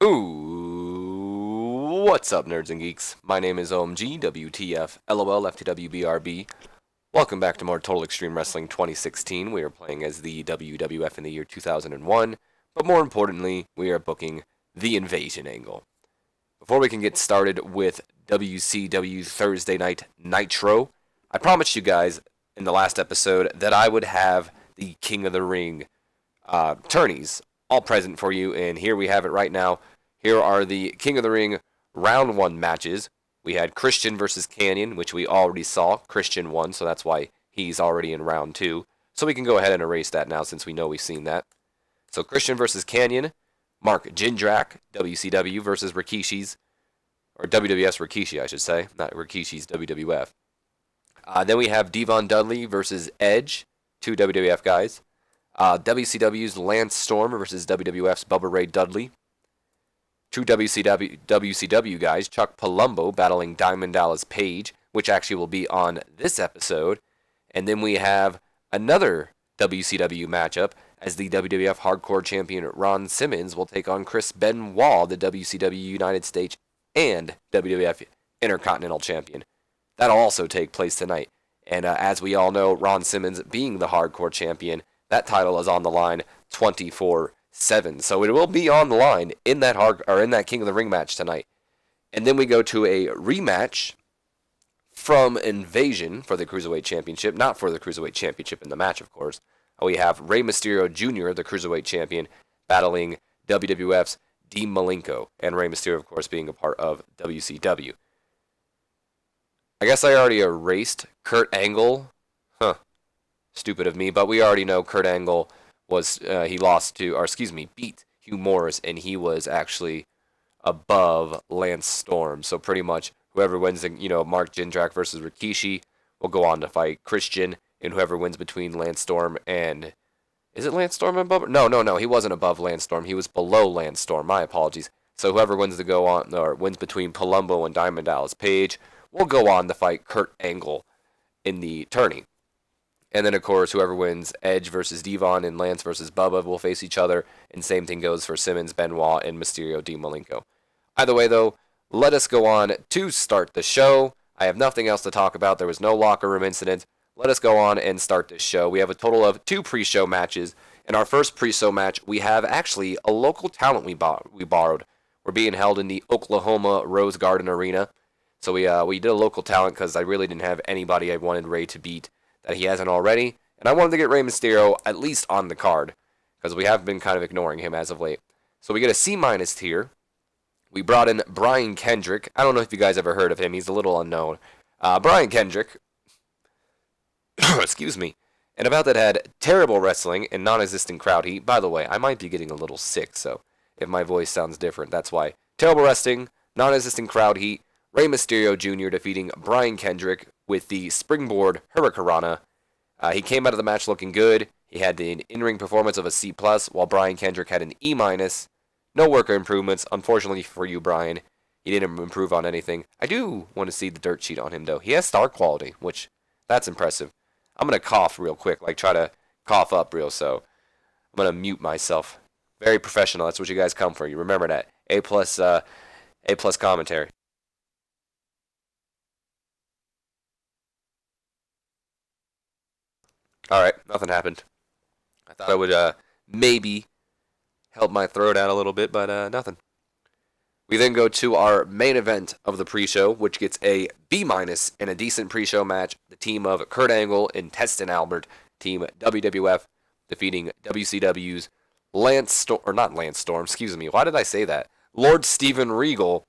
Ooh, what's up, nerds and geeks? My name is OMG, WTF, LOL, FTWBRB. Welcome back to more Total Extreme Wrestling 2016. We are playing as the WWF in the year 2001, but more importantly, we are booking the Invasion angle. Before we can get started with WCW Thursday Night Nitro, I promised you guys in the last episode that I would have the King of the Ring tourneys all present for you, and here we have it right now. Here are the King of the Ring Round 1 matches. We had Christian versus Canyon, which we already saw. Christian won, so that's why he's already in Round 2. So we can go ahead and erase that now since we know we've seen that. So Christian versus Canyon, Mark Jindrak, WCW versus Rikishi's, or WWF's Rikishi, I should say, not Rikishi's WWF. Then we have Devon Dudley versus Edge, two WWF guys. WCW's Lance Storm versus WWF's Bubba Ray Dudley. Two WCW guys, Chuck Palumbo battling Diamond Dallas Page, which actually will be on this episode. And then we have another WCW matchup as the WWF Hardcore Champion Ron Simmons will take on Chris Benoit, the WCW United States and WWF Intercontinental Champion. That'll also take place tonight. And as we all know, Ron Simmons being the Hardcore Champion, that title is on the line 24/7. So it will be on the line in that King of the Ring match tonight. And then we go to a rematch from Invasion for the Cruiserweight Championship, not for the Cruiserweight Championship in the match, of course. We have Rey Mysterio Jr., the Cruiserweight Champion, battling WWF's Dean Malenko, and Rey Mysterio, of course, being a part of WCW. I guess I already erased Kurt Angle. Stupid of me, but we already know Kurt Angle beat Hugh Morris, and he was actually above Lance Storm. So pretty much whoever wins, Mark Jindrak versus Rikishi will go on to fight Christian, and whoever wins between Lance Storm and... Is it Lance Storm above? No, he wasn't above Lance Storm. He was below Lance Storm. My apologies. So whoever wins wins between Palumbo and Diamond Dallas Page will go on to fight Kurt Angle in the tourney. And then, of course, whoever wins Edge versus Devon and Lance versus Bubba will face each other. And same thing goes for Simmons, Benoit, and Mysterio, Dean Malenko. Either way, though, let us go on to start the show. I have nothing else to talk about. There was no locker room incident. Let us go on and start this show. We have a total of 2 pre-show matches. In our first pre-show match, we have actually a local talent we borrowed. We're being held in the Oklahoma Rose Garden Arena. So we did a local talent because I really didn't have anybody I wanted Ray to beat that he hasn't already, and I wanted to get Rey Mysterio at least on the card, because we have been kind of ignoring him as of late. So we get a C- here. We brought in Brian Kendrick. I don't know if you guys ever heard of him. He's a little unknown. Brian Kendrick, excuse me, and about that had terrible wrestling and non-existent crowd heat. By the way, I might be getting a little sick, so if my voice sounds different, that's why. Terrible wrestling, non-existent crowd heat, Rey Mysterio Jr. defeating Brian Kendrick with the springboard Hurricanrana. He came out of the match looking good. He had the in-ring performance of a C+, while Brian Kendrick had an E-. No worker improvements, unfortunately for you, Brian. He didn't improve on anything. I do want to see the dirt sheet on him, though. He has star quality, which, that's impressive. I'm going to cough real quick, try to cough up real, so I'm going to mute myself. Very professional, that's what you guys come for. You remember that. A+ commentary. Alright, nothing happened. I thought I would maybe help my throat out a little bit, but nothing. We then go to our main event of the pre-show, which gets a B- in a decent pre-show match. The team of Kurt Angle and Teston Albert, team WWF, defeating WCW's not Lance Storm, excuse me. Why did I say that? Lord Steven Regal.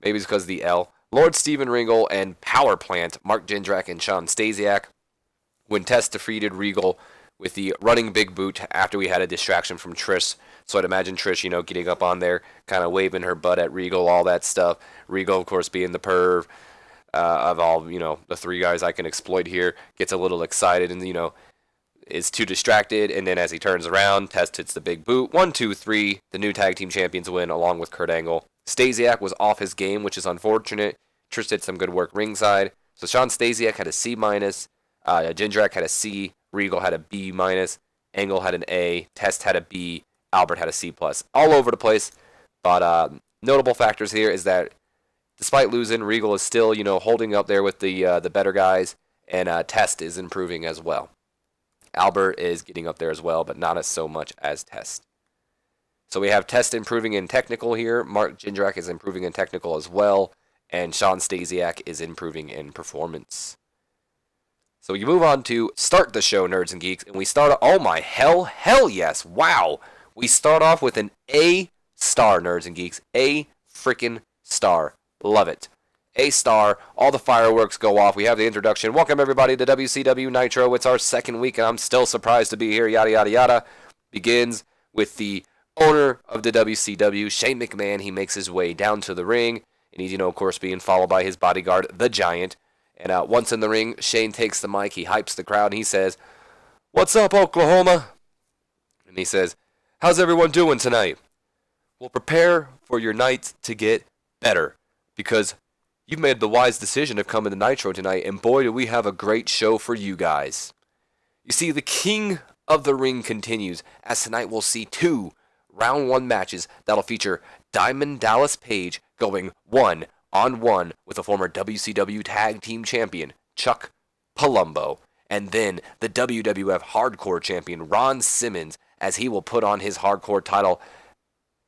Maybe it's because of the L. Lord Steven Regal and Power Plant, Mark Jindrak and Shawn Stasiak. When Test defeated Regal with the running big boot after we had a distraction from Trish. So I'd imagine Trish, getting up on there, kind of waving her butt at Regal, all that stuff. Regal, of course, being the perv of all, the 3 guys I can exploit here, gets a little excited and, is too distracted. And then as he turns around, Test hits the big boot. 1, 2, 3. The new tag team champions win along with Kurt Angle. Stasiak was off his game, which is unfortunate. Trish did some good work ringside. So Shawn Stasiak had a C-. Jindrak had a C, Regal had a B-, Angle had an A, Test had a B, Albert had a C+. All over the place, But notable factors here is that despite losing, Regal is still, holding up there with the better guys, and Test is improving as well. Albert is getting up there as well, but not as so much as Test. So we have Test improving in technical here. Mark Jindrak is improving in technical as well. And Sean Stasiak is improving in performance. So you move on to start the show, Nerds and Geeks. And we start, oh my hell yes, wow. We start off with an A star, Nerds and Geeks. A freaking star. Love it. A star. All the fireworks go off. We have the introduction. Welcome everybody to WCW Nitro. It's our second week and I'm still surprised to be here. Yada, yada, yada. Begins with the owner of the WCW, Shane McMahon. He makes his way down to the ring. And he's, of course, being followed by his bodyguard, the Giant. And once in the ring, Shane takes the mic. He hypes the crowd and he says, "What's up, Oklahoma?" And he says, "How's everyone doing tonight? Well, prepare for your night to get better. Because you've made the wise decision of coming to Nitro tonight, and boy, do we have a great show for you guys." You see, the King of the Ring continues, as tonight we'll see 2 round 1 matches that'll feature Diamond Dallas Page going 1-on-1 with the former WCW Tag Team Champion, Chuck Palumbo, and then the WWF Hardcore Champion, Ron Simmons, as he will put on his Hardcore title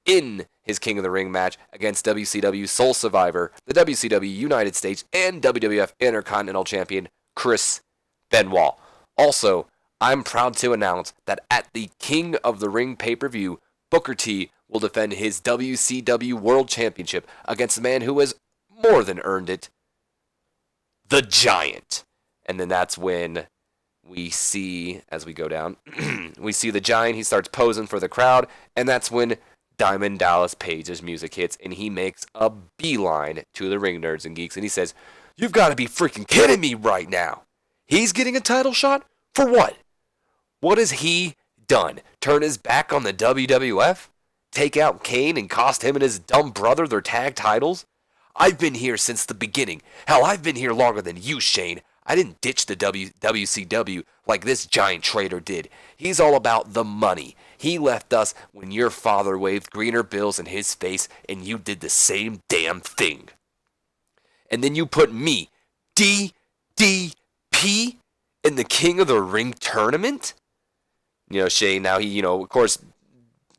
in his King of the Ring match against WCW Soul Survivor, the WCW United States, and WWF Intercontinental Champion, Chris Benoit. Also, I'm proud to announce that at the King of the Ring pay-per-view, Booker T will defend his WCW World Championship against the man who has more than earned it, the Giant. And then that's when we see, as we go down, we see the Giant. He starts posing for the crowd, and that's when Diamond Dallas Page's music hits, and he makes a beeline to the ring, Nerds and Geeks, and he says, "You've got to be freaking kidding me right now. He's getting a title shot? For what? What has he done? Turn his back on the WWF? Take out Kane and cost him and his dumb brother their tag titles? I've been here since the beginning. Hell, I've been here longer than you, Shane. I didn't ditch the WCW like this giant traitor did. He's all about the money. He left us when your father waved greener bills in his face and you did the same damn thing. And then you put me, DDP, in the King of the Ring tournament?" Shane, now he, of course,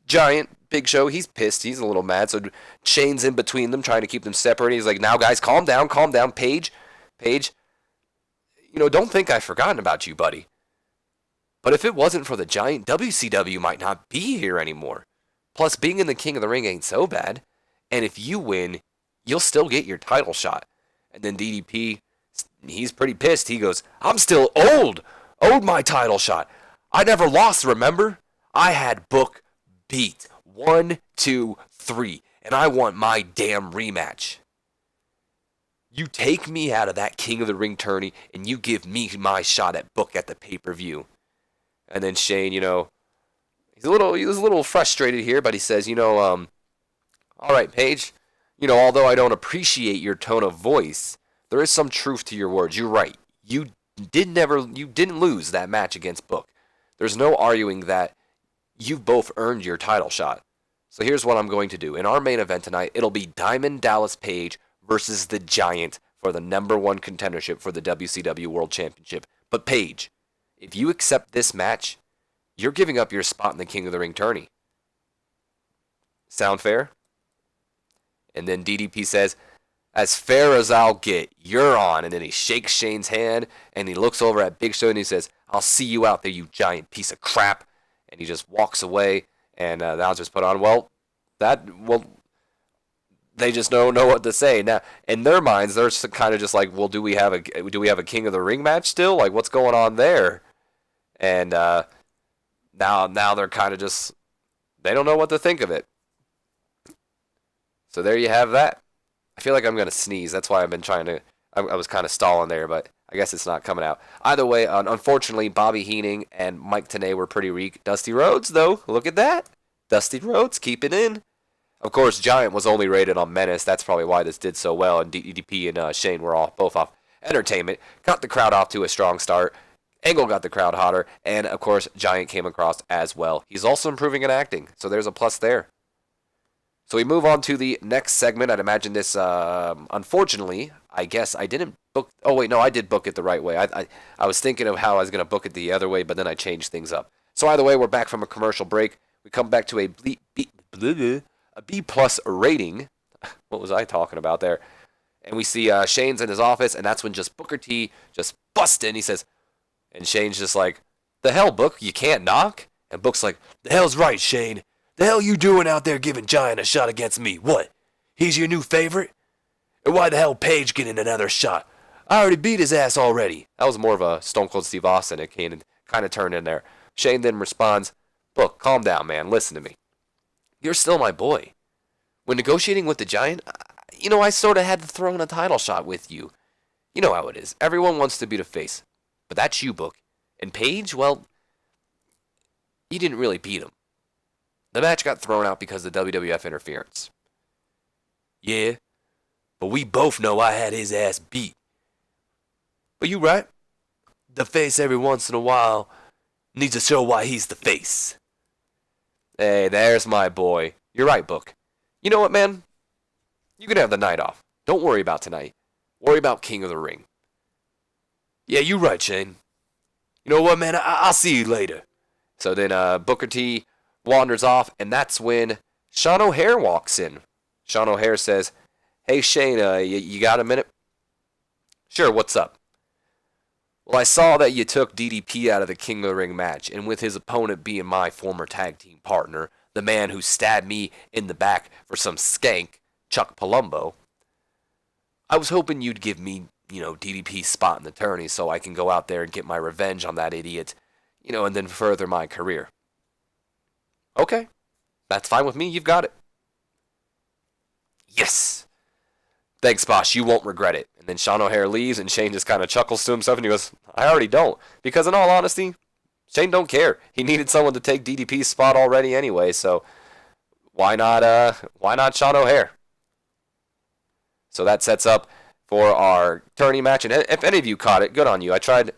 Giant, Big Show, he's pissed. He's a little mad. So Shane's in between them, trying to keep them separate. He's like, "Now, guys, calm down. Paige, don't think I've forgotten about you, buddy. But if it wasn't for the Giant, WCW might not be here anymore. Plus, being in the King of the Ring ain't so bad. And if you win, you'll still get your title shot." And then DDP, he's pretty pissed. He goes, "I'm still owed my title shot. I never lost, remember? I had Book beat 1, 2, 3, and I want my damn rematch. You take me out of that King of the Ring tourney, and you give me my shot at Book at the pay-per-view." And then Shane, he's a little frustrated here, but he says, "All right, Paige, although I don't appreciate your tone of voice, there is some truth to your words. You're right. You didn't lose that match against Book. There's no arguing that you've both earned your title shot. So here's what I'm going to do. In our main event tonight, it'll be Diamond Dallas Page versus the Giant for the #1 contendership for the WCW World Championship. But Page, if you accept this match, you're giving up your spot in the King of the Ring tourney. Sound fair?" And then DDP says, "As fair as I'll get, you're on." And then he shakes Shane's hand, and he looks over at Big Show, and he says, "I'll see you out there, you giant piece of crap." And he just walks away, and the announcers put on, they just don't know what to say. Now, in their minds, they're kind of just like, well, do we have a King of the Ring match still? Like, what's going on there? And now they're kind of just, they don't know what to think of it. So there you have that. I feel like I'm going to sneeze. That's why I've been I was kind of stalling there, but I guess it's not coming out. Either way, unfortunately, Bobby Heenan and Mike Tenay were pretty weak. Dusty Rhodes, though, look at that. Dusty Rhodes, keep it in. Of course, Giant was only rated on Menace. That's probably why this did so well, and DDP and Shane were both off Entertainment. Got the crowd off to a strong start. Angle got the crowd hotter, and of course, Giant came across as well. He's also improving in acting, so there's a plus there. So we move on to the next segment. I'd imagine this, unfortunately, I guess I didn't book. Oh, wait, no, I did book it the right way. I was thinking of how I was going to book it the other way, but then I changed things up. So either way, we're back from a commercial break. We come back to a B-plus rating. What was I talking about there? And we see Shane's in his office, and that's when just Booker T just busts in. He says, and Shane's just like, the hell, Book? You can't knock? And Book's like, the hell's right, Shane. The hell you doing out there giving Giant a shot against me? What? He's your new favorite? And why the hell Page getting another shot? I already beat his ass already. That was more of a Stone Cold Steve Austin. It kind of turned in there. Shane then responds, Book, calm down, man. Listen to me. You're still my boy. When negotiating with the Giant, I sort of had to throw in a title shot with you. You know how it is. Everyone wants to be the face. But that's you, Book. And Page, well, you didn't really beat him. The match got thrown out because of WWF interference. Yeah, but we both know I had his ass beat. But you right. The face every once in a while needs to show why he's the face. Hey, there's my boy. You're right, Book. You know what, man? You can have the night off. Don't worry about tonight. Worry about King of the Ring. Yeah, you right, Shane. You know what, man? I'll see you later. So then Booker T wanders off, and that's when Sean O'Haire walks in. Sean O'Haire says, hey, Shane, you got a minute? Sure, what's up? Well, I saw that you took DDP out of the King of the Ring match, and with his opponent being my former tag team partner, the man who stabbed me in the back for some skank, Chuck Palumbo, I was hoping you'd give me, DDP's spot in the tourney so I can go out there and get my revenge on that idiot, and then further my career. Okay, that's fine with me. You've got it. Yes. Thanks, boss. You won't regret it. And then Sean O'Haire leaves, and Shane just kind of chuckles to himself, and he goes, I already don't. Because in all honesty, Shane don't care. He needed someone to take DDP's spot already anyway, so why not Sean O'Haire? So that sets up for our tourney match. And if any of you caught it, good on you. I tried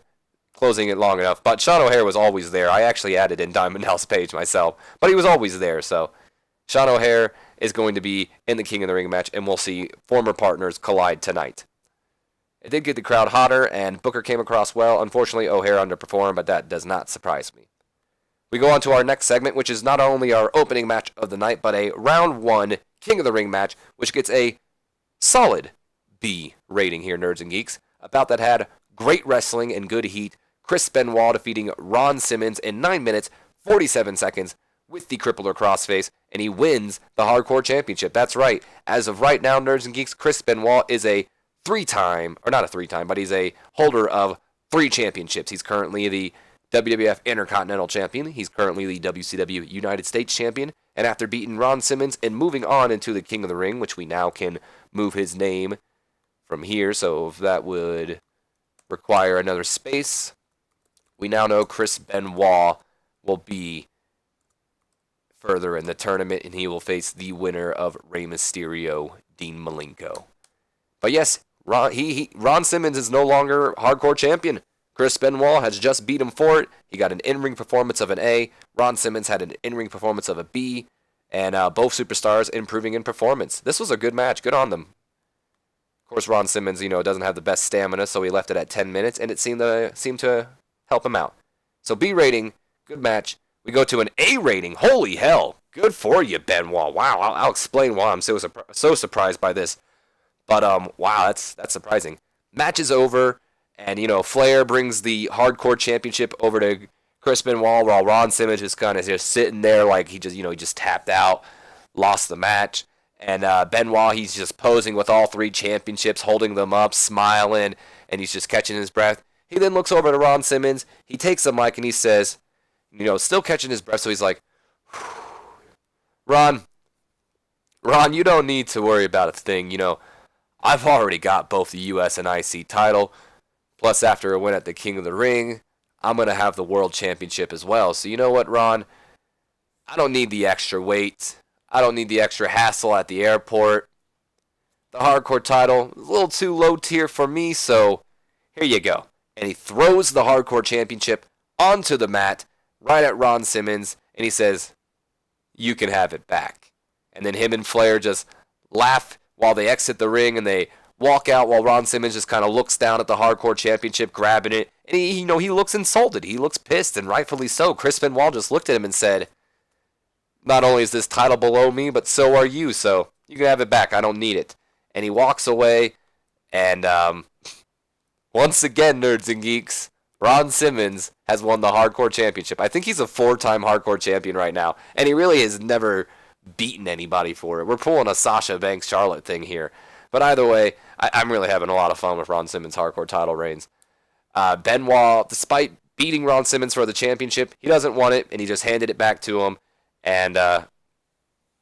closing it long enough, but Sean O'Haire was always there. I actually added in Diamond Dallas Page myself, but he was always there. So Sean O'Haire is going to be in the King of the Ring match, and we'll see former partners collide tonight. It did get the crowd hotter, and Booker came across well. Unfortunately, O'Haire underperformed, but that does not surprise me. We go on to our next segment, which is not only our opening match of the night, but a round 1 King of the Ring match, which gets a solid B rating here, Nerds and Geeks. About that had great wrestling and good heat. Chris Benoit defeating Ron Simmons in 9 minutes, 47 seconds with the crippler crossface, and he wins the Hardcore Championship. That's right. As of right now, Nerds and Geeks, Chris Benoit is a but he's a holder of 3 championships. He's currently the WWF Intercontinental Champion. He's currently the WCW United States Champion. And after beating Ron Simmons and moving on into the King of the Ring, which we now can move his name from here, so if that would require another space, we now know Chris Benoit will be further in the tournament, and he will face the winner of Rey Mysterio, Dean Malenko. But yes, Ron Simmons is no longer Hardcore Champion. Chris Benoit has just beat him for it. He got an in-ring performance of an A. Ron Simmons had an in-ring performance of a B. And both superstars improving in performance. This was a good match. Good on them. Of course, Ron Simmons, doesn't have the best stamina, so he left it at 10 minutes, and it seemed to help him out. So B rating, good match. We go to an A rating. Holy hell. Good for you, Benoit. Wow, I'll explain why I'm so surprised by this. But, wow, that's surprising. Match is over, and, Flair brings the Hardcore Championship over to Chris Benoit, while Ron Simmons is kind of just sitting there like he just tapped out, lost the match. And Benoit, he's just posing with all 3 championships, holding them up, smiling, and he's just catching his breath. He then looks over to Ron Simmons. He takes the mic and he says, still catching his breath, so he's like, Ron, you don't need to worry about a thing. I've already got both the US and IC title. Plus, after a win at the King of the Ring, I'm going to have the World Championship as well. So you know what, Ron? I don't need the extra weight. I don't need the extra hassle at the airport. The Hardcore title is a little too low tier for me, so here you go. And he throws the Hardcore Championship onto the mat right at Ron Simmons, and he says, you can have it back. And then him and Flair just laugh while they exit the ring, and they walk out while Ron Simmons just kind of looks down at the Hardcore Championship, grabbing it. And he looks insulted. He looks pissed, and rightfully so. Chris Benoit just looked at him and said, not only is this title below me, but so are you, so you can have it back. I don't need it. And he walks away, and once again, nerds and geeks, Ron Simmons has won the Hardcore Championship. I think he's a 4-time Hardcore Champion right now, and he really has never beaten anybody for it. We're pulling a Sasha Banks Charlotte thing here. But either way, I'm really having a lot of fun with Ron Simmons' Hardcore title reigns. Benoit, despite beating Ron Simmons for the championship, he doesn't want it, and he just handed it back to him. And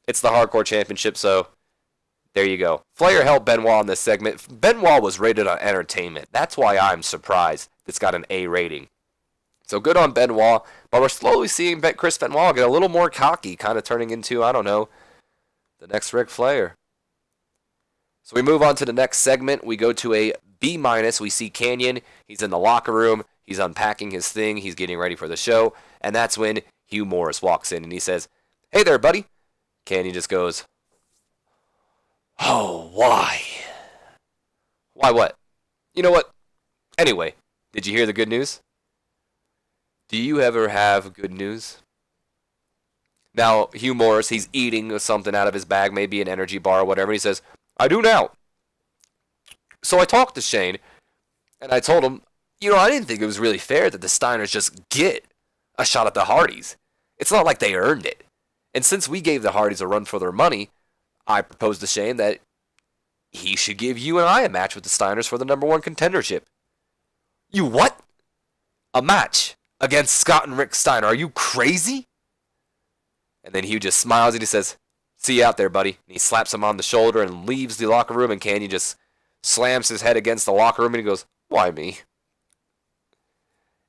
it's the Hardcore Championship, so there you go. Flair helped Benoit in this segment. Benoit was rated on entertainment. That's why I'm surprised it's got an A rating. So good on Benoit, but we're slowly seeing Chris Benoit get a little more cocky, kind of turning into, I don't know, the next Ric Flair. So we move on to the next segment. We go to a B-. We see Kanyon. He's in the locker room. He's unpacking his thing. He's getting ready for the show. And that's when Hugh Morris walks in and he says, "Hey there, buddy." Kanyon just goes, "Oh, why?" Why what? You know what? Anyway, did you hear the good news? Do you ever have good news? Now, Hugh Morris, he's eating something out of his bag, maybe an energy bar or whatever. And he says, "I do now." So I talked to Shane, and I told him, I didn't think it was really fair that the Steiners just get a shot at the Hardys. It's not like they earned it. And since we gave the Hardys a run for their money, I proposed to Shane that he should give you and I a match with the Steiners for the #1 contendership. You what? A match against Scott and Rick Steiner? Are you crazy? And then Hugh just smiles and he says, "See you out there, buddy." And he slaps him on the shoulder and leaves the locker room, and Kanyon just slams his head against the locker room and he goes, "Why me?"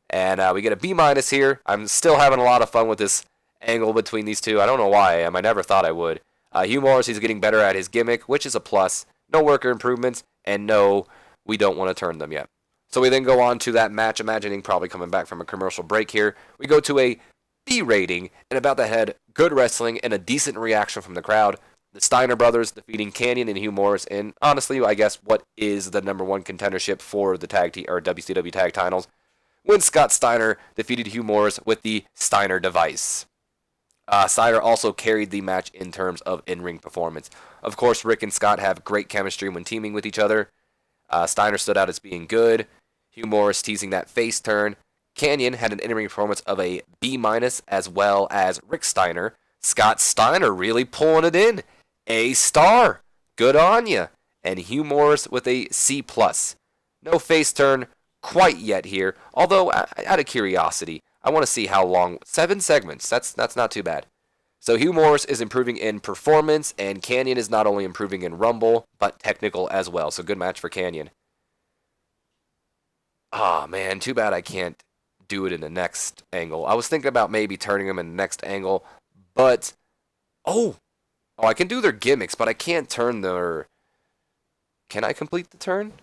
And we get a B- here. I'm still having a lot of fun with this angle between these two. I don't know why I am. I never thought I would. Hugh Morris, he's getting better at his gimmick, which is a plus. No worker improvements, and no, we don't want to turn them yet. So we then go on to that match, imagining probably coming back from a commercial break here. We go to a B rating, and about the head, good wrestling and a decent reaction from the crowd. The Steiner Brothers defeating Kanyon and Hugh Morris, and honestly, I guess what is the #1 contendership for the WCW tag titles, when Scott Steiner defeated Hugh Morris with the Steiner device. Steiner also carried the match in terms of in-ring performance. Of course, Rick and Scott have great chemistry when teaming with each other. Steiner stood out as being good. Hugh Morris teasing that face turn. Kanyon had an in-ring performance of a B-, as well as Rick Steiner. Scott Steiner really pulling it in. A star. Good on ya. And Hugh Morris with a C+. No face turn quite yet here, although out of curiosity, I want to see how long. 7 segments. That's not too bad. So Hugh Morris is improving in performance, and Kanyon is not only improving in Rumble, but technical as well. So good match for Kanyon. Ah, man, too bad I can't do it in the next angle. I was thinking about maybe turning them in the next angle, but oh, I can do their gimmicks, but I can't turn their. Can I complete the turn?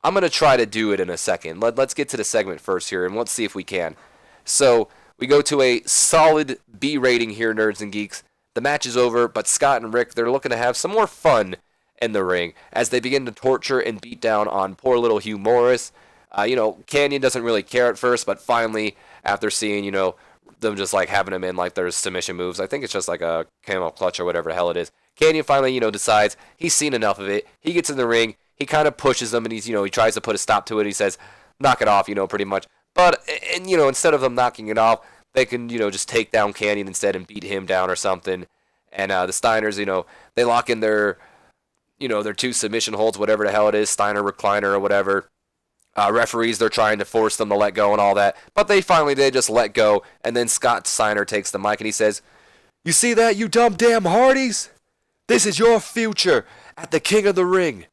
I'm going to try to do it in a second. Let's get to the segment first here, and let's see if we can. So, we go to a solid B rating here, nerds and geeks. The match is over, but Scott and Rick, they're looking to have some more fun in the ring as they begin to torture and beat down on poor little Hugh Morris. Kanyon doesn't really care at first, but finally, after seeing, them just like having him in like their submission moves, I think it's just like a camel clutch or whatever the hell it is. Kanyon finally, decides he's seen enough of it. He gets in the ring. He kind of pushes him, and he's, he tries to put a stop to it. He says, "Knock it off," pretty much. But, and instead of them knocking it off, they can, just take down Kanyon instead and beat him down or something. And the Steiners, they lock in their, their 2 submission holds, whatever the hell it is, Steiner recliner or whatever. Referees, they're trying to force them to let go and all that. But they finally did just let go. And then Scott Steiner takes the mic and he says, "You see that, you dumb damn Hardys? This is your future at the King of the Ring.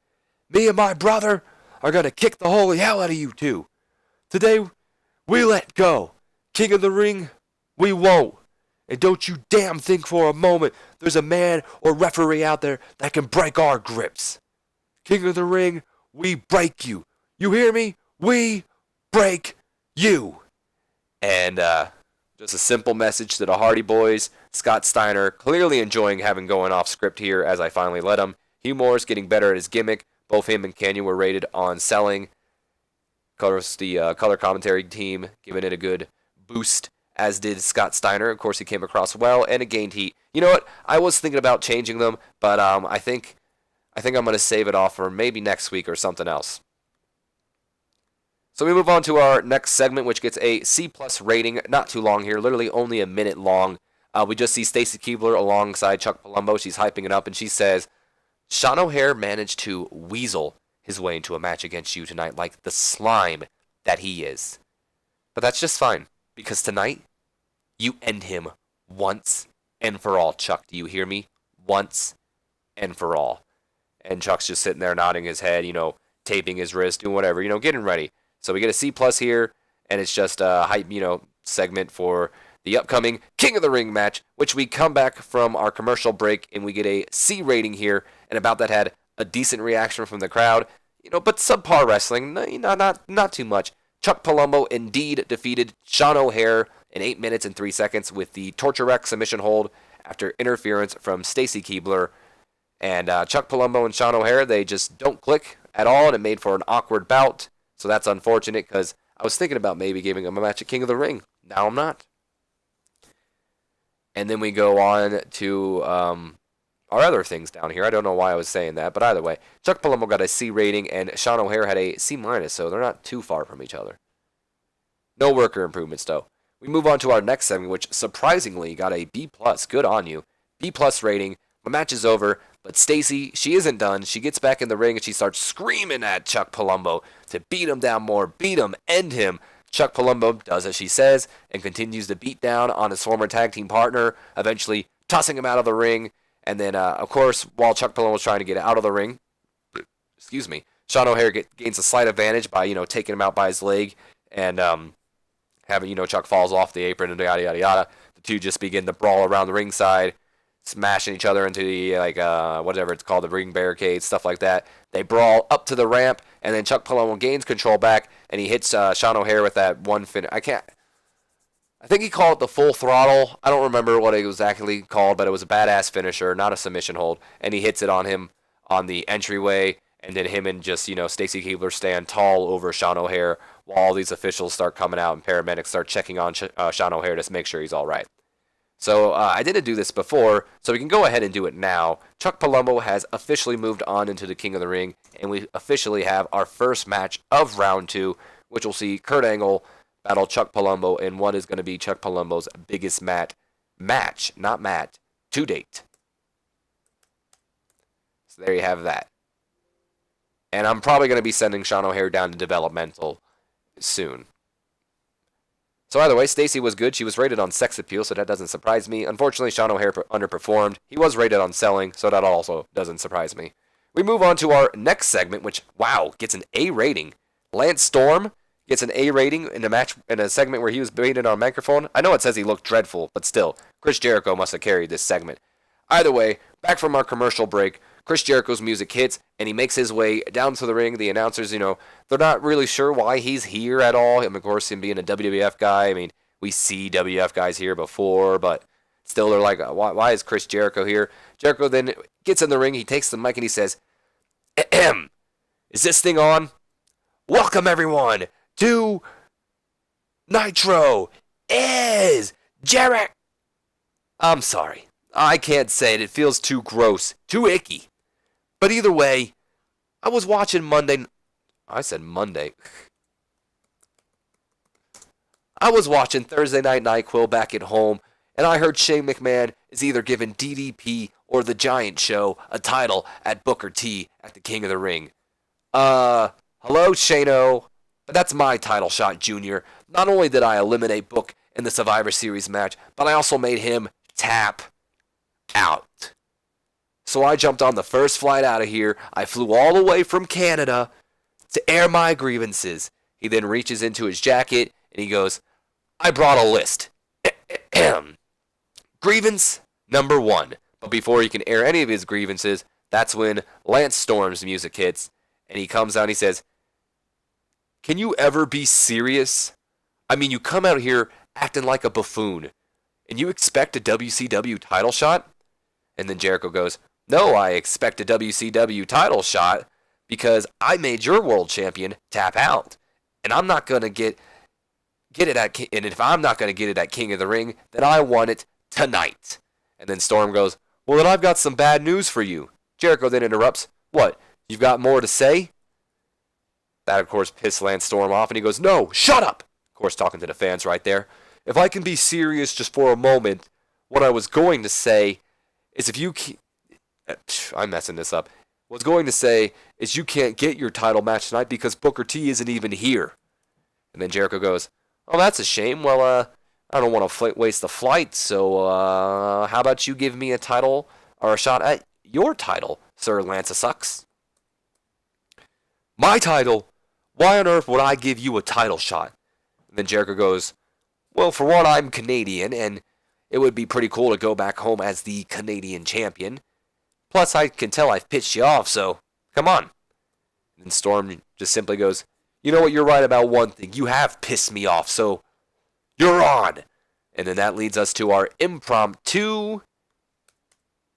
Me and my brother are going to kick the holy hell out of you two. Today, we let go. King of the Ring, we won't. And don't you damn think for a moment there's a man or referee out there that can break our grips. King of the Ring, we break you. You hear me? We break you." And just a simple message to the Hardy Boys. Scott Steiner clearly enjoying having going off script here as I finally let him. Hugh Moore's getting better at his gimmick. Both him and Canyon were rated on selling. Of course, the color commentary team giving it a good boost, as did Scott Steiner. Of course, he came across well, and it gained heat. You know what? I was thinking about changing them, but I think I'm going to save it off for maybe next week or something else. So we move on to our next segment, which gets a C+ rating. Not too long here, literally only a minute long. We just see Stacy Keibler alongside Chuck Palumbo. She's hyping it up, and she says, Sean O'Haire managed to weasel his way into a match against you tonight like the slime that he is. But that's just fine, because tonight, you end him once and for all, Chuck. Do you hear me? Once and for all. And Chuck's just sitting there nodding his head, taping his wrist, doing whatever, getting ready. So we get a C+ here, and it's just a hype, segment for the upcoming King of the Ring match, which we come back from our commercial break, and we get a C rating here, and about that had a decent reaction from the crowd, but subpar wrestling, not too much. Chuck Palumbo indeed defeated Sean O'Haire in 8 minutes and 3 seconds with the Torture Rack submission hold after interference from Stacy Keibler. And Chuck Palumbo and Sean O'Haire, they just don't click at all, and it made for an awkward bout. So that's unfortunate, because I was thinking about maybe giving him a match at King of the Ring. Now I'm not. And then we go on to our other things down here. I don't know why I was saying that, but either way, Chuck Palumbo got a C rating, and Sean O'Haire had a C-, so they're not too far from each other. No worker improvements, though. We move on to our next segment, which surprisingly got a B+. Good on you. B+ rating. My match is over, but Stacy, she isn't done. She gets back in the ring, and she starts screaming at Chuck Palumbo to beat him down more, beat him, end him. Chuck Palumbo does as she says and continues to beat down on his former tag team partner, eventually tossing him out of the ring. And then, of course, while Chuck Palumbo was trying to get out of the ring, Sean O'Haire gains a slight advantage by, taking him out by his leg and having, Chuck falls off the apron and yada, yada, yada. The two just begin to brawl around the ringside, smashing each other into the, whatever it's called, the ring barricade, stuff like that. They brawl up to the ramp, and then Chuck Palumbo gains control back, and he hits Sean O'Haire with that one I think he called it the full throttle. I don't remember what it was exactly called, but it was a badass finisher, not a submission hold. And he hits it on him on the entryway, and then him and just, Stacy Keibler stand tall over Sean O'Haire while all these officials start coming out and paramedics start checking on Sean O'Haire to make sure he's all right. So I didn't do this before, so we can go ahead and do it now. Chuck Palumbo has officially moved on into the King of the Ring, and we officially have our first match of round 2, which will see Kurt Angle battle Chuck Palumbo in what is going to be Chuck Palumbo's biggest match to date. So there you have that. And I'm probably going to be sending Sean O'Haire down to developmental soon. So either way, Stacy was good. She was rated on sex appeal, so that doesn't surprise me. Unfortunately, Sean O'Haire underperformed. He was rated on selling, so that also doesn't surprise me. We move on to our next segment, which, wow, gets an A rating. Lance Storm gets an A rating in a segment where he was rated on microphone. I know it says he looked dreadful, but still, Chris Jericho must have carried this segment. Either way, back from our commercial break, Chris Jericho's music hits, and he makes his way down to the ring. The announcers, they're not really sure why he's here at all. And of course, him being a WWF guy, we see WWF guys here before, but still they're like, why is Chris Jericho here? Jericho then gets in the ring, he takes the mic, and he says, Ahem. Is this thing on? Welcome, everyone, to Nitro is Jericho. I'm sorry. I can't say it. It feels too gross, too icky. But either way, I was watching Monday. I said Monday. I was watching Thursday Night NyQuil back at home, and I heard Shane McMahon is either giving DDP or The Giant Show a title at Booker T at the King of the Ring. Hello, Shano. But that's my title shot, Junior. Not only did I eliminate Book in the Survivor Series match, but I also made him tap out. So I jumped on the first flight out of here. I flew all the way from Canada to air my grievances. He then reaches into his jacket and he goes, I brought a list. Grievance number 1. But before he can air any of his grievances, that's when Lance Storm's music hits and he comes out and he says, can you ever be serious? You come out here acting like a buffoon. And you expect a WCW title shot? And then Jericho goes, no, I expect a WCW title shot because I made your world champion tap out. And I'm not going to get it and if I'm not going to get it at King of the Ring, then I want it tonight. And then Storm goes, well, then I've got some bad news for you. Jericho then interrupts, what, you've got more to say? That, of course, pissed Lance Storm off, and he goes, no, shut up! Of course, talking to the fans right there. If I can be serious just for a moment, what I was going to say is if you... I'm messing this up. What I was going to say is you can't get your title match tonight because Booker T isn't even here. And then Jericho goes, oh, that's a shame. Well, I don't want to waste the flight, so how about you give me a title or a shot at your title, Sir Lance Sucks? My title? Why on earth would I give you a title shot? And then Jericho goes, well, for one, I'm Canadian, and it would be pretty cool to go back home as the Canadian champion. Plus, I can tell I've pitched you off, so come on. And then Storm just simply goes, you know what, you're right about one thing. You have pissed me off, so you're on. And then that leads us to our impromptu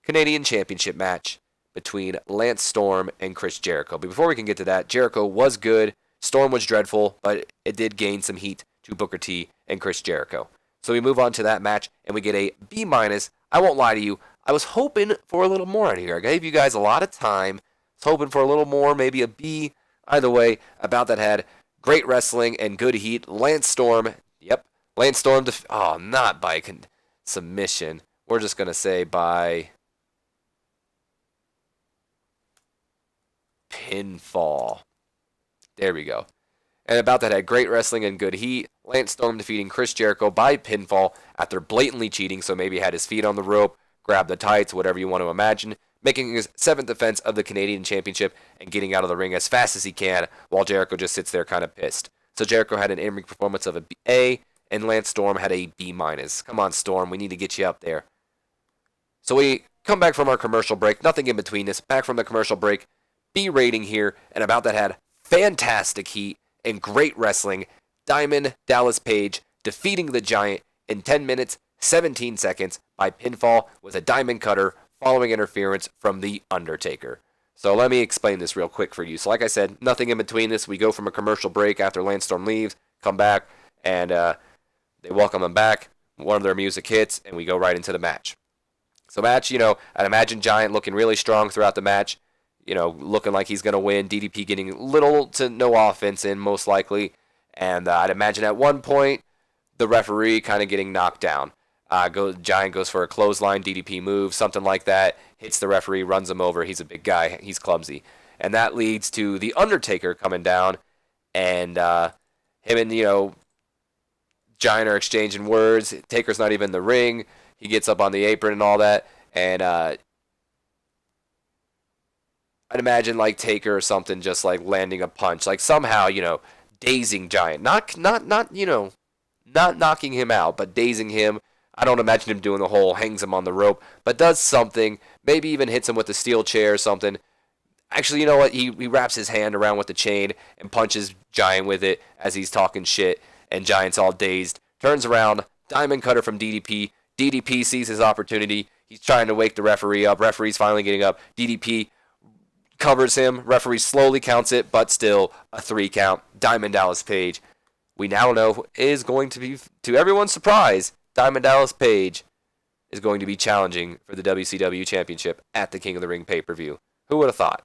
Canadian Championship match between Lance Storm and Chris Jericho. But before we can get to that, Jericho was good. Storm was dreadful, but it did gain some heat to Booker T and Chris Jericho. So we move on to that match, and we get a B-. I won't lie to you. I was hoping for a little more out here. I gave you guys a lot of time. I was hoping for a little more, maybe a B. Either way, About That had great wrestling and good heat. Lance Storm, not by submission. We're just going to say by pinfall. There we go. And About That had great wrestling and good heat. Lance Storm defeating Chris Jericho by pinfall after blatantly cheating, so maybe had his feet on the rope, grabbed the tights, whatever you want to imagine, making his 7th defense of the Canadian Championship and getting out of the ring as fast as he can, while Jericho just sits there kind of pissed. So Jericho had an in-ring performance of a A, and Lance Storm had a B-. Come on, Storm, we need to get you up there. So we come back from our commercial break, nothing in between this, back from the commercial break, B rating here, and About That had fantastic heat and great wrestling. Diamond Dallas Page defeating the Giant in 10 minutes, 17 seconds by pinfall with a diamond cutter following interference from The Undertaker. So let me explain this real quick for you. So like I said, nothing in between this. We go from a commercial break after Lance Storm leaves, come back, and they welcome him back. One of their music hits, and we go right into the match. So match, I'd imagine Giant looking really strong throughout the match, looking like he's going to win. DDP getting little to no offense in, most likely. And I'd imagine at one point, the referee kind of getting knocked down. Giant goes for a clothesline, DDP moves, something like that, hits the referee, runs him over. He's a big guy. He's clumsy. And that leads to The Undertaker coming down, and him and, Giant are exchanging words. Taker's not even in the ring. He gets up on the apron and all that, and I'd imagine, like, Taker or something just, like, landing a punch. Like, somehow, dazing Giant. Not knocking him out, but dazing him. I don't imagine him doing the whole hangs him on the rope, but does something, maybe even hits him with a steel chair or something. Actually, you know what? He wraps his hand around with the chain and punches Giant with it as he's talking shit, and Giant's all dazed. Turns around, diamond cutter from DDP. DDP sees his opportunity. He's trying to wake the referee up. Referee's finally getting up. DDP covers him. Referee slowly counts it, but still a 3 count. Diamond Dallas Page, we now know, is going to be, to everyone's surprise, Diamond Dallas Page is going to be challenging for the WCW Championship at the King of the Ring pay-per-view. Who would have thought?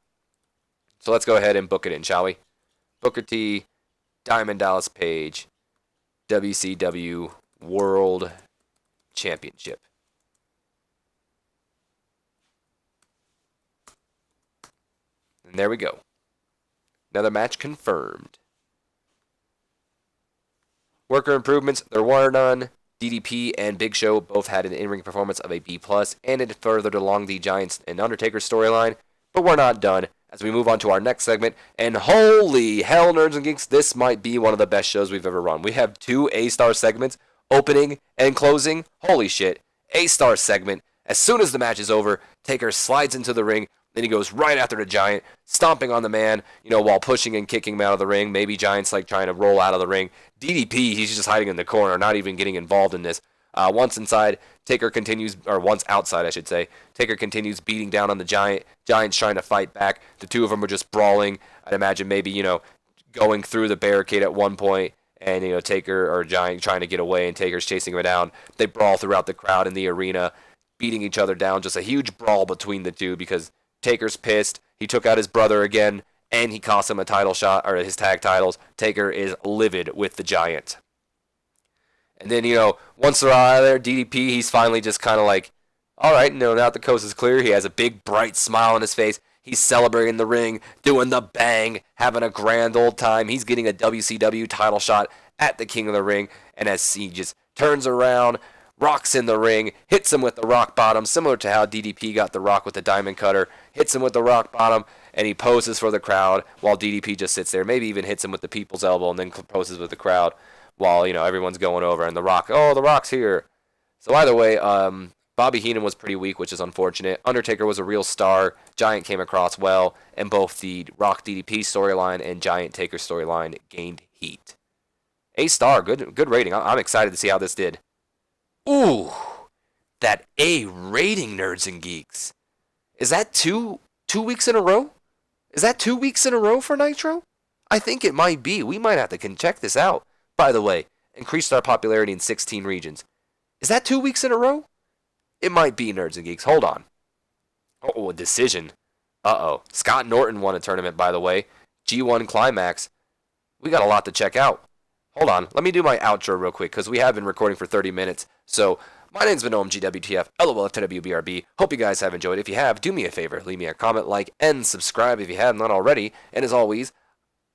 So let's go ahead and book it in, shall we? Booker T, Diamond Dallas Page, WCW World Championship. And there we go. Another match confirmed. Worker improvements, there were none. DDP and Big Show both had an in-ring performance of a B+, and it furthered along the Giants and Undertaker storyline. But we're not done as we move on to our next segment. And holy hell, Nerds and Geeks, this might be one of the best shows we've ever run. We have 2 A-star segments, opening and closing. Holy shit. A-star segment. As soon as the match is over, Taker slides into the ring. Then he goes right after the Giant, stomping on the man, while pushing and kicking him out of the ring. Maybe Giant's like trying to roll out of the ring. DDP, he's just hiding in the corner, not even getting involved in this. Once inside, Taker continues, or once outside, I should say, Taker continues beating down on the Giant. Giant's trying to fight back. The two of them are just brawling. I'd imagine maybe, going through the barricade at one point, and, Taker or Giant trying to get away, and Taker's chasing him down. They brawl throughout the crowd in the arena, beating each other down. Just a huge brawl between the two because Taker's pissed. He took out his brother again, and he cost him a title shot, or his tag titles. Taker is livid with the Giant. And then, once they're out of there, DDP, he's finally just kind of like, all right, now that the coast is clear, he has a big, bright smile on his face. He's celebrating the ring, doing the bang, having a grand old time. He's getting a WCW title shot at the King of the Ring. And as he just turns around, rocks in the ring, hits him with the rock bottom, similar to how DDP got the rock with the diamond cutter, hits him with the rock bottom, and he poses for the crowd while DDP just sits there. Maybe even hits him with the people's elbow and then poses with the crowd while, everyone's going over. And the Rock, oh, the Rock's here. So either way, Bobby Heenan was pretty weak, which is unfortunate. Undertaker was a real star. Giant came across well, and both the Rock DDP storyline and Giant Taker storyline gained heat. A-star, good rating. I'm excited to see how this did. Ooh, that A rating, nerds and geeks. Is that two weeks in a row? Is that 2 weeks in a row for Nitro? I think it might be. We might have to check this out. By the way, increased our popularity in 16 regions. Is that 2 weeks in a row? It might be, nerds and geeks. Hold on. Oh, a decision. Uh-oh. Scott Norton won a tournament, by the way. G1 Climax. We got a lot to check out. Hold on. Let me do my outro real quick, because we have been recording for 30 minutes. So, my name's Benoit, GWTF, LOL, TEW, BRB. Hope you guys have enjoyed. If you have, do me a favor. Leave me a comment, like, and subscribe if you have not already. And as always,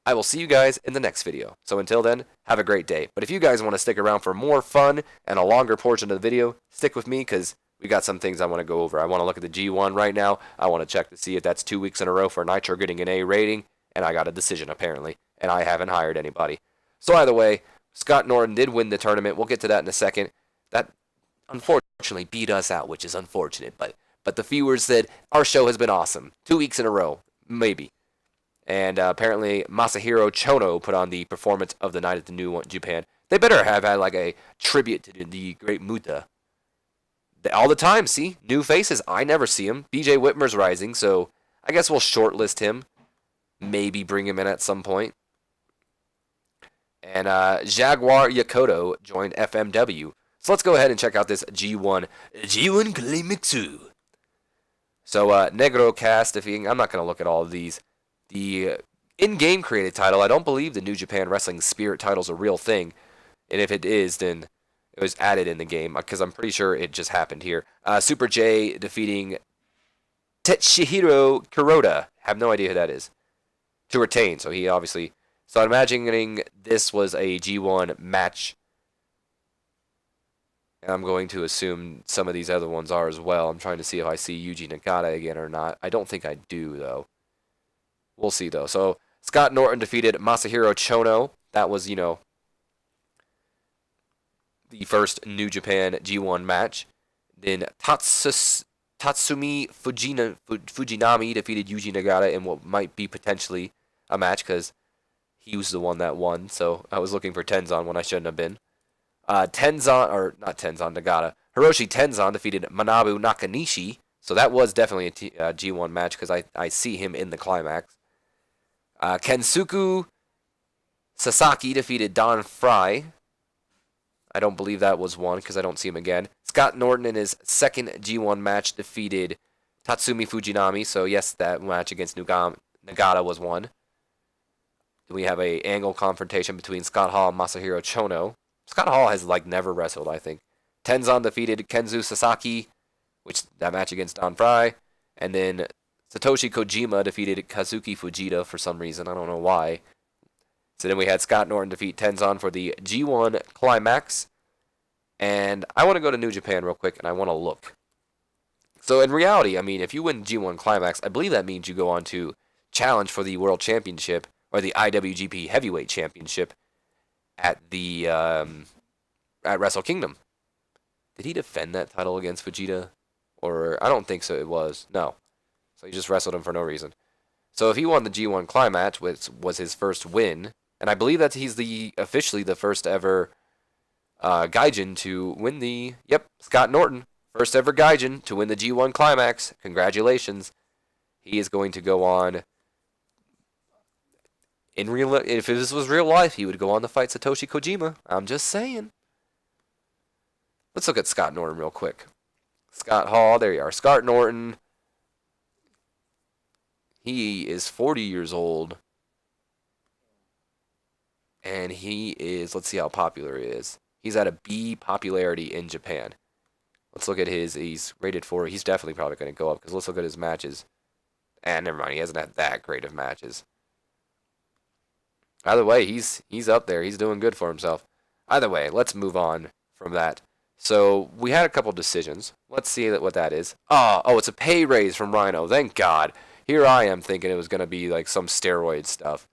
I will see you guys in the next video. So until then, have a great day. But if you guys want to stick around for more fun and a longer portion of the video, stick with me because we got some things I want to go over. I want to look at the G1 right now. I want to check to see if that's 2 weeks in a row for Nitro getting an A rating. And I got a decision apparently. And I haven't hired anybody. So either way, Scott Norton did win the tournament. We'll get to that in a second. That unfortunately beat us out, which is unfortunate. But the viewers said our show has been awesome. 2 weeks in a row. Maybe. And apparently Masahiro Chono put on the performance of the night at the New Japan. They better have had like a tribute to the great Muta. All the time, see? New faces. I never see him. BJ Whitmer's rising, so I guess we'll shortlist him. Maybe bring him in at some point. And Jaguar Yakoto joined FMW. So let's go ahead and check out this G1 Climax 2. So Negro Cast, I'm not going to look at all of these. The in-game created title, I don't believe the New Japan Wrestling Spirit title is a real thing. And if it is, then it was added in the game, because I'm pretty sure it just happened here. Super J defeating Tetsuhiro Kuroda. Have no idea who that is. To retain, so he obviously... So I'm imagining this was a G1 match. And I'm going to assume some of these other ones are as well. I'm trying to see if I see Yuji Nagata again or not. I don't think I do, though. We'll see, though. So, Scott Norton defeated Masahiro Chono. That was, the first New Japan G1 match. Then Tatsumi Fujinami defeated Yuji Nagata in what might be potentially a match, because he was the one that won. So, I was looking for Tenzan when I shouldn't have been. Nagata. Hiroshi Tenzan defeated Manabu Nakanishi. So, that was definitely a G1 match, because I see him in the climax. Kensuke Sasaki defeated Don Fry. I don't believe that was one because I don't see him again. Scott Norton in his second G1 match defeated Tatsumi Fujinami. So yes, that match against Nagata was one. Then we have a angle confrontation between Scott Hall and Masahiro Chono. Scott Hall has never wrestled, I think. Tenzan defeated Kenzu Sasaki, which that match against Don Fry. And then Satoshi Kojima defeated Kazuki Fujita for some reason. I don't know why. So then we had Scott Norton defeat Tenzan for the G1 Climax. And I want to go to New Japan real quick, and I want to look. So in reality, if you win G1 Climax, I believe that means you go on to challenge for the World Championship, or the IWGP Heavyweight Championship at the at Wrestle Kingdom. Did he defend that title against Fujita? Or I don't think so. It was. No. So he just wrestled him for no reason. So if he won the G1 Climax, which was his first win, and I believe that he's officially the first ever Gaijin to win the, Scott Norton, first ever Gaijin to win the G1 Climax. Congratulations. He is going to go on, if this was real life, he would go on to fight Satoshi Kojima. I'm just saying. Let's look at Scott Norton real quick. Scott Hall, there you are. Scott Norton. He is 40 years old. And he is, let's see how popular he is. He's at a B popularity in Japan. Let's look at he's rated 4. He's definitely probably going to go up, because let's look at his matches. And never mind, he hasn't had that great of matches. Either way, he's up there. He's doing good for himself. Either way, let's move on from that. So we had a couple decisions. Let's see what that is. Oh, it's a pay raise from Rhino. Thank God. Here I am thinking it was going to be like some steroid stuff.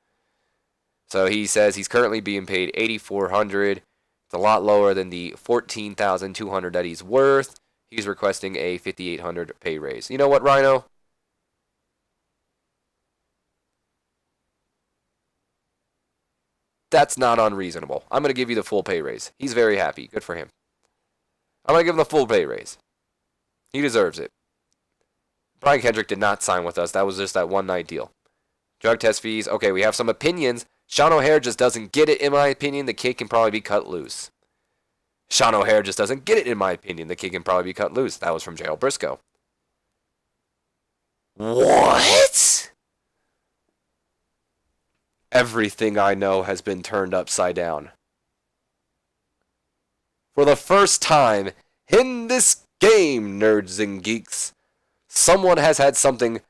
So he says he's currently being paid $8,400. It's a lot lower than the $14,200 that he's worth. He's requesting a $5,800 pay raise. You know what, Rhino? That's not unreasonable. I'm going to give you the full pay raise. He's very happy. Good for him. I'm going to give him the full pay raise. He deserves it. Brian Kendrick did not sign with us. That was just that one-night deal. Drug test fees. Okay, we have some opinions. Sean O'Hare just doesn't get it, in my opinion. The kid can probably be cut loose. Sean O'Hare just doesn't get it, in my opinion. The kid can probably be cut loose. That was from Gerald Briscoe. What? Everything I know has been turned upside down. For the first time in this game, nerds and geeks, someone has had something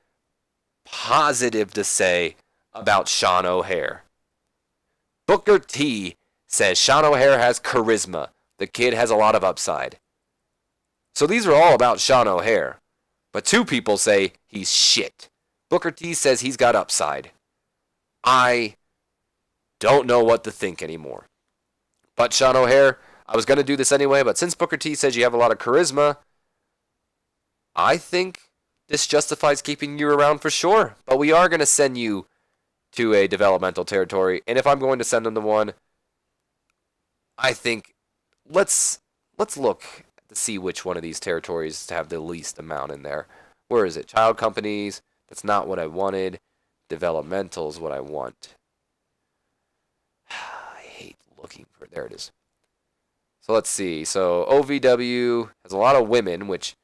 positive to say about Sean O'Hare. Booker T says Sean O'Hare has charisma. The kid has a lot of upside. So these are all about Sean O'Hare. But two people say he's shit. Booker T says he's got upside. I don't know what to think anymore. But Sean O'Hare, I was going to do this anyway, but since Booker T says you have a lot of charisma, I think this justifies keeping you around for sure. But we are going to send you to a developmental territory. And if I'm going to send them to one, I think let's look to see which one of these territories have the least amount in there. Where is it? Child companies. That's not what I wanted. Developmental is what I want. I hate looking for it. There it is. So let's see. So OVW has a lot of women, which,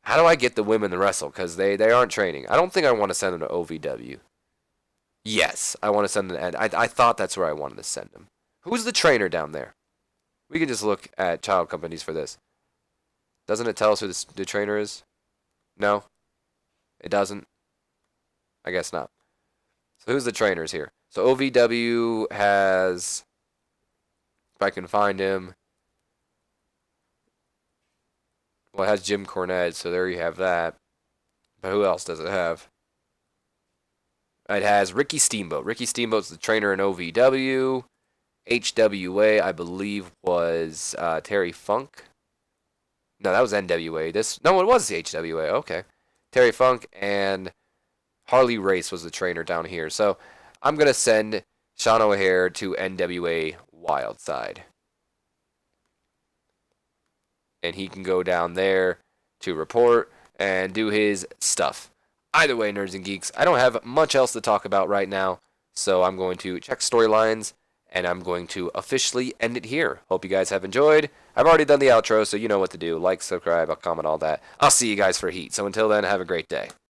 how do I get the women to wrestle? Because they aren't training. I don't think I want to send them to OVW. Yes, I want to send them. And I thought that's where I wanted to send them. Who's the trainer down there? We can just look at child companies for this. Doesn't it tell us who the trainer is? No? It doesn't? I guess not. So who's the trainers here? So OVW has, if I can find him, well, it has Jim Cornette, so there you have that. But who else does it have? It has Ricky Steamboat. Ricky Steamboat's the trainer in OVW. HWA, I believe, was Terry Funk. No, that was NWA. No, it was the HWA. Okay. Terry Funk and Harley Race was the trainer down here. So I'm going to send Sean O'Hare to NWA Wildside. And he can go down there to report and do his stuff. Either way, nerds and geeks, I don't have much else to talk about right now. So I'm going to check storylines. And I'm going to officially end it here. Hope you guys have enjoyed. I've already done the outro, so you know what to do. Like, subscribe, comment, all that. I'll see you guys for Heat. So until then, have a great day.